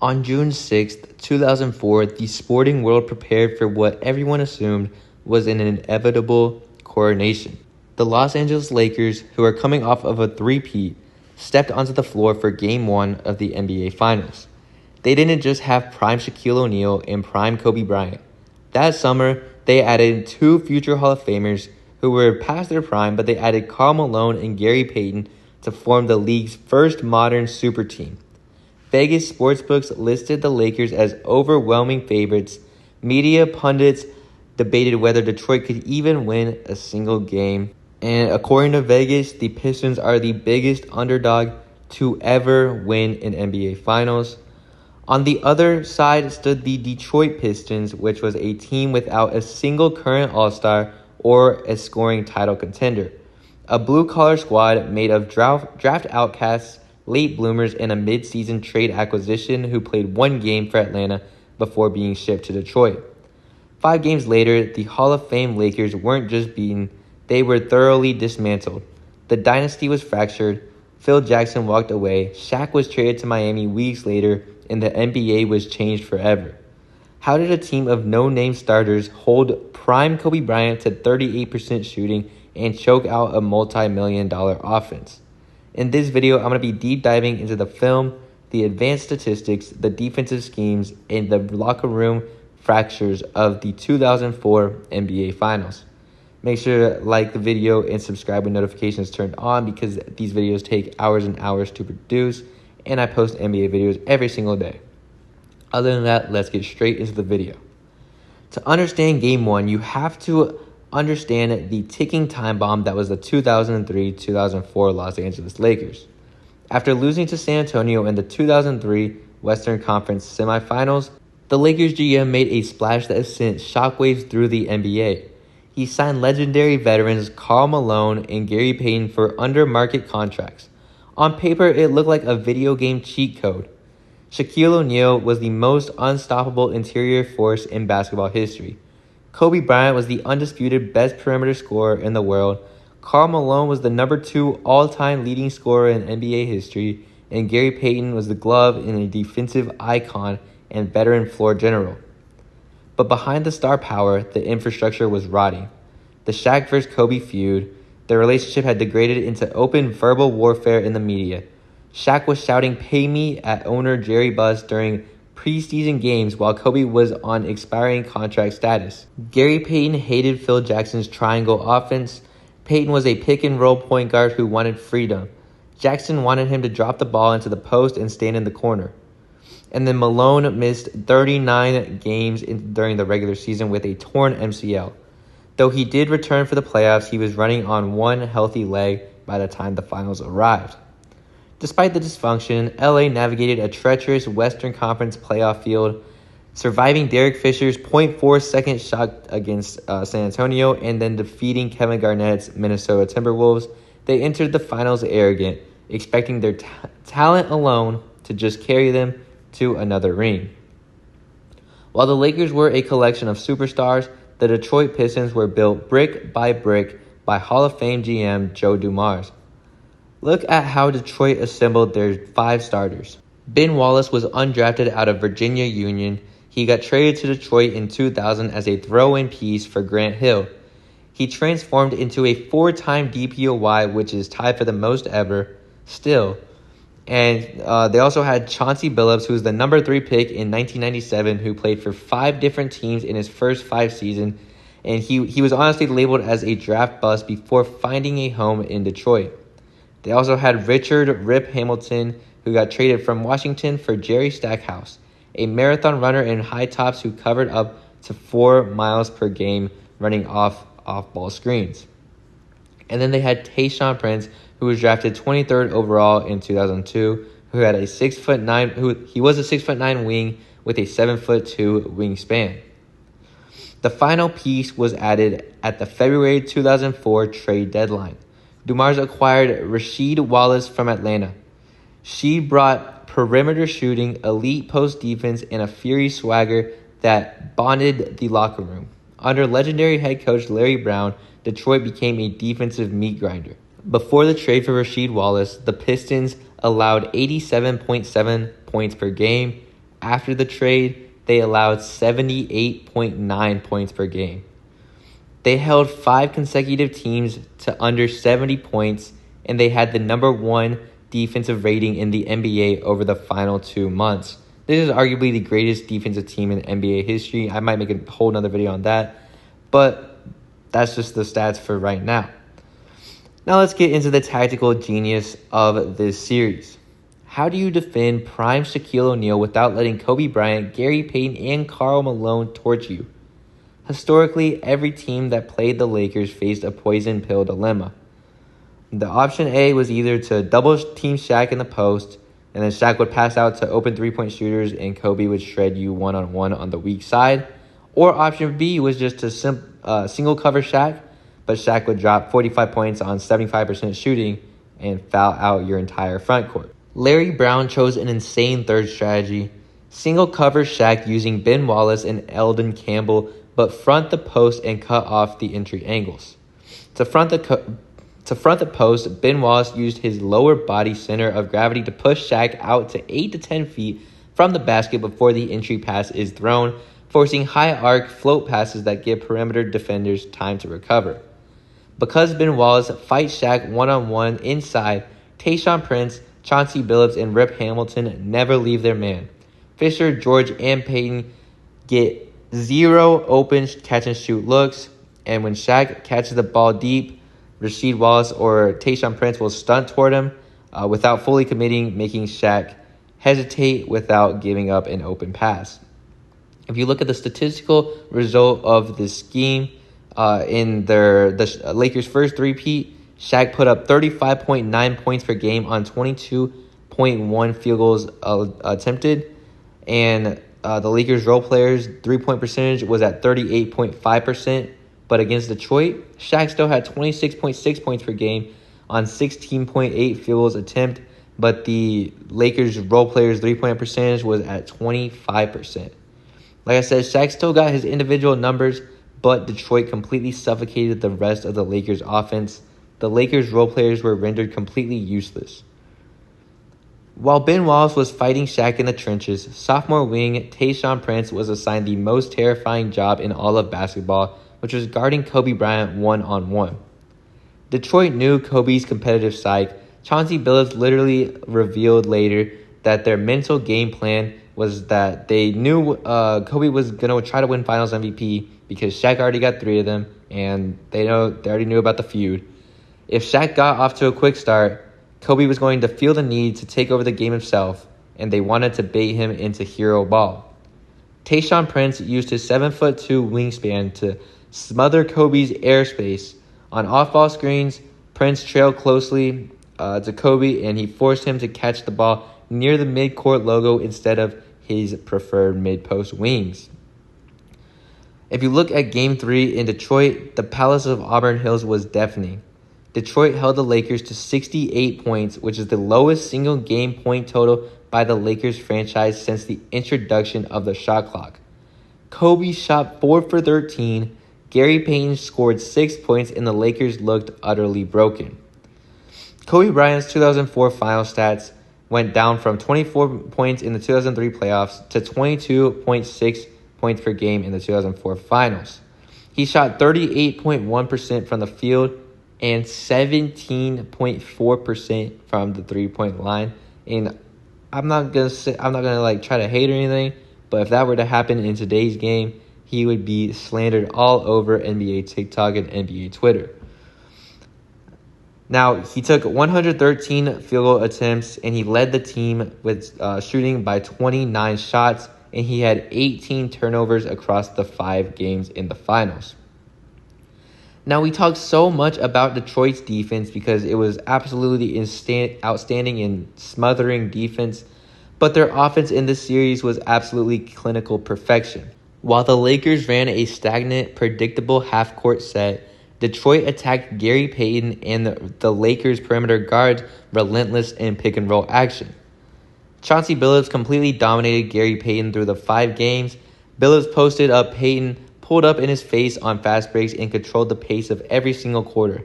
On June 6th, 2004, the sporting world prepared for what everyone assumed was an inevitable coronation. The Los Angeles Lakers, who are coming off of a three-peat, stepped onto the floor for Game 1 of the NBA Finals. They didn't just have prime Shaquille O'Neal and prime Kobe Bryant. That summer, they added two future Hall of Famers who were past their prime, but they added Karl Malone and Gary Payton to form the league's first modern super team. Vegas sportsbooks listed the Lakers as overwhelming favorites. Media pundits debated whether Detroit could even win a single game. And according to Vegas, the Pistons are the biggest underdog to ever win an NBA Finals. On the other side stood the Detroit Pistons, which was a team without a single current All-Star or a scoring title contender. A blue-collar squad made of draft outcasts, late bloomers, and a mid-season trade acquisition who played one game for Atlanta before being shipped to Detroit. 5 games later, the Hall of Fame Lakers weren't just beaten, they were thoroughly dismantled. The dynasty was fractured, Phil Jackson walked away, Shaq was traded to Miami weeks later, and the NBA was changed forever. How did a team of no-name starters hold prime Kobe Bryant to 38% shooting and choke out a multi-million-dollar offense? In this video, I'm going to be deep diving into the film, the advanced statistics, the defensive schemes, and the locker room fractures of the 2004 NBA Finals. Make sure to like the video and subscribe with notifications turned on because these videos take hours and hours to produce, and I post NBA videos every single day. Other than that, let's get straight into the video. To understand Game 1, you have to understand the ticking time bomb that was the 2003-2004 Los Angeles Lakers. After losing to San Antonio in the 2003 Western Conference semifinals, the Lakers GM made a splash that sent shockwaves through the NBA. He signed legendary veterans Karl Malone and Gary Payton for under-market contracts. On paper, it looked like a video game cheat code. Shaquille O'Neal was the most unstoppable interior force in basketball history. Kobe Bryant was the undisputed best perimeter scorer in the world. Karl Malone was the number 2 all-time leading scorer in NBA history, and Gary Payton was the glove and a defensive icon and veteran floor general. But behind the star power, the infrastructure was rotting. The Shaq vs. Kobe feud, the relationship had degraded into open verbal warfare in the media. Shaq was shouting "pay me" at owner Jerry Buss during preseason games while Kobe was on expiring contract status. Gary Payton hated Phil Jackson's triangle offense. Payton was a pick-and-roll point guard who wanted freedom. Jackson wanted him to drop the ball into the post and stand in the corner. And then Malone missed 39 games during the regular season with a torn MCL. Though he did return for the playoffs, he was running on one healthy leg by the time the finals arrived. Despite the dysfunction, LA navigated a treacherous Western Conference playoff field, surviving Derek Fisher's 0.4-second shot against San Antonio and then defeating Kevin Garnett's Minnesota Timberwolves. They entered the finals arrogant, expecting their talent alone to just carry them to another ring. While the Lakers were a collection of superstars, the Detroit Pistons were built brick by Hall of Fame GM Joe Dumars. Look at how Detroit assembled their 5 starters. Ben Wallace was undrafted out of Virginia Union. He got traded to Detroit in 2000 as a throw-in piece for Grant Hill. He transformed into a 4-time DPOY, which is tied for the most ever still. And they also had Chauncey Billups, who was the number 3 pick in 1997, who played for 5 different teams in his first 5 seasons. And he was honestly labeled as a draft bust before finding a home in Detroit. They also had Richard "Rip" Hamilton, who got traded from Washington for Jerry Stackhouse, a marathon runner in high tops who covered up to 4 miles per game running off-ball screens. And then they had Tayshaun Prince, who was drafted 23rd overall in 2002, who had a 6'9", he was a 6'9" wing with a 7'2" wingspan. The final piece was added at the February 2004 trade deadline. Dumars acquired Rasheed Wallace from Atlanta. She brought perimeter shooting, elite post defense, and a fiery swagger that bonded the locker room. Under legendary head coach Larry Brown, Detroit became a defensive meat grinder. Before the trade for Rasheed Wallace, the Pistons allowed 87.7 points per game, after the trade, they allowed 78.9 points per game. They held 5 consecutive teams to under 70 points, and they had the number 1 defensive rating in the NBA over the final 2 months. This is arguably the greatest defensive team in NBA history. I might make a whole nother video on that, but that's just the stats for right now. Now let's get into the tactical genius of this series. How do you defend prime Shaquille O'Neal without letting Kobe Bryant, Gary Payton, and Karl Malone torch you? Historically, every team that played the Lakers faced a poison pill dilemma. The option A was either to double team Shaq in the post, and then Shaq would pass out to open three-point shooters, and Kobe would shred you one-on-one on the weak side. Or option B was just to single cover Shaq, but Shaq would drop 45 points on 75% shooting and foul out your entire front court. Larry Brown chose an insane third strategy. Single cover Shaq using Ben Wallace and Eldon Campbell, but front the post and cut off the entry angles. To front the post, Ben Wallace used his lower body center of gravity to push Shaq out to 8 to 10 feet from the basket before the entry pass is thrown, forcing high arc float passes that give perimeter defenders time to recover. Because Ben Wallace fights Shaq one-on-one inside, Tayshaun Prince, Chauncey Billups, and Rip Hamilton never leave their man. Fisher, George, and Payton get 0 open catch-and-shoot looks, and when Shaq catches the ball deep, Rasheed Wallace or Tayshaun Prince will stunt toward him without fully committing, making Shaq hesitate without giving up an open pass. If you look at the statistical result of this scheme in the Lakers' first three-peat, Shaq put up 35.9 points per game on 22.1 field goals attempted, and the Lakers' role players' three-point percentage was at 38.5%, but against Detroit, Shaq still had 26.6 points per game on 16.8 field goals attempt, but the Lakers' role players' three-point percentage was at 25%. Like I said, Shaq still got his individual numbers, but Detroit completely suffocated the rest of the Lakers' offense. The Lakers' role players were rendered completely useless. While Ben Wallace was fighting Shaq in the trenches, sophomore wing Tayshaun Prince was assigned the most terrifying job in all of basketball, which was guarding Kobe Bryant one-on-one. Detroit knew Kobe's competitive side. Chauncey Billups literally revealed later that their mental game plan was that they knew Kobe was going to try to win Finals MVP because Shaq already got 3 of them, and they already knew about the feud. If Shaq got off to a quick start, Kobe was going to feel the need to take over the game himself, and they wanted to bait him into hero ball. Tayshaun Prince used his 7'2" wingspan to smother Kobe's airspace. On off-ball screens, Prince trailed closely to Kobe, and he forced him to catch the ball near the midcourt logo instead of his preferred mid-post wings. If you look at Game 3 in Detroit, the Palace of Auburn Hills was deafening. Detroit held the Lakers to 68 points, which is the lowest single game point total by the Lakers franchise since the introduction of the shot clock. Kobe shot 4 for 13, Gary Payton scored 6 points, and the Lakers looked utterly broken. Kobe Bryant's 2004 final stats went down from 24 points in the 2003 playoffs to 22.6 points per game in the 2004 finals. He shot 38.1% from the field and 17.4% from the three-point line. And I'm not gonna try to hate or anything, but if that were to happen in today's game, he would be slandered all over NBA TikTok and NBA Twitter. Now, he took 113 field goal attempts, and he led the team with shooting by 29 shots, and he had 18 turnovers across the 5 games in the finals. Now, we talked so much about Detroit's defense because it was absolutely outstanding in smothering defense, but their offense in this series was absolutely clinical perfection. While the Lakers ran a stagnant, predictable half-court set, Detroit attacked Gary Payton and the Lakers' perimeter guards relentless in pick-and-roll action. Chauncey Billups completely dominated Gary Payton through the 5 games. Billups posted up Payton, pulled up in his face on fast breaks, and controlled the pace of every single quarter.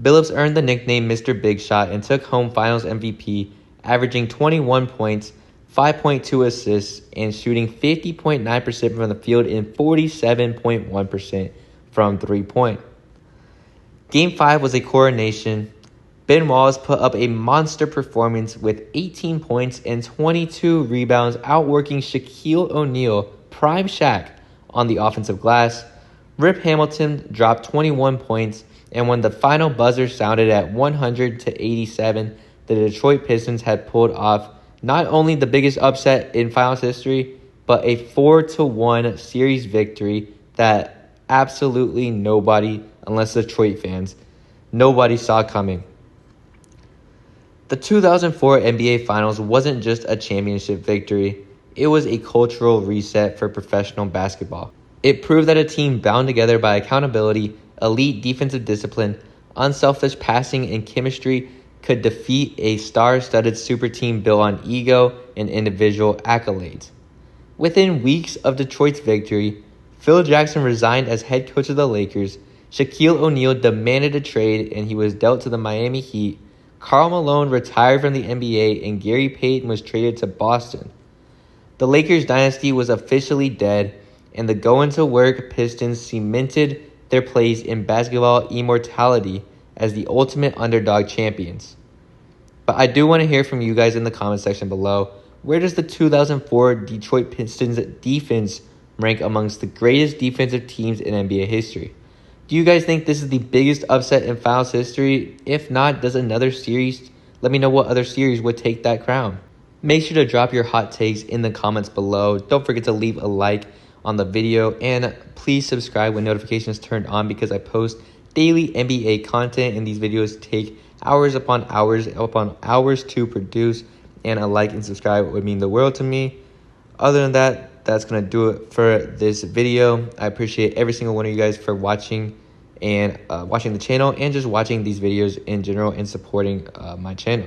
Billups earned the nickname Mr. Big Shot and took home Finals MVP, averaging 21 points, 5.2 assists, and shooting 50.9% from the field and 47.1% from three-point. Game 5 was a coronation. Ben Wallace put up a monster performance with 18 points and 22 rebounds, outworking Shaquille O'Neal, prime Shaq, on the offensive glass. Rip Hamilton dropped 21 points, and when the final buzzer sounded at 100-87, the Detroit Pistons had pulled off not only the biggest upset in finals history, but a 4-1 series victory that absolutely nobody, unless Detroit fans, nobody saw coming. The 2004 NBA Finals wasn't just a championship victory, it was a cultural reset for professional basketball. It proved that a team bound together by accountability, elite defensive discipline, unselfish passing, and chemistry could defeat a star-studded super team built on ego and individual accolades. Within weeks of Detroit's victory, Phil Jackson resigned as head coach of the Lakers, Shaquille O'Neal demanded a trade and he was dealt to the Miami Heat, Karl Malone retired from the NBA, and Gary Payton was traded to Boston. The Lakers dynasty was officially dead, and the go-into-work Pistons cemented their place in basketball immortality as the ultimate underdog champions. But I do want to hear from you guys in the comment section below. Where does the 2004 Detroit Pistons defense rank amongst the greatest defensive teams in NBA history? Do you guys think this is the biggest upset in finals history? If not, does another series? Let me know what other series would take that crown. Make sure to drop your hot takes in the comments below. Don't forget to leave a like on the video, and please subscribe when notifications turned on because I post daily NBA content, and these videos take hours upon hours to produce, and a like and subscribe would mean the world to me. Other than that, that's going to do it for this video. I appreciate every single one of you guys for watching and watching the channel and just watching these videos in general and supporting my channel.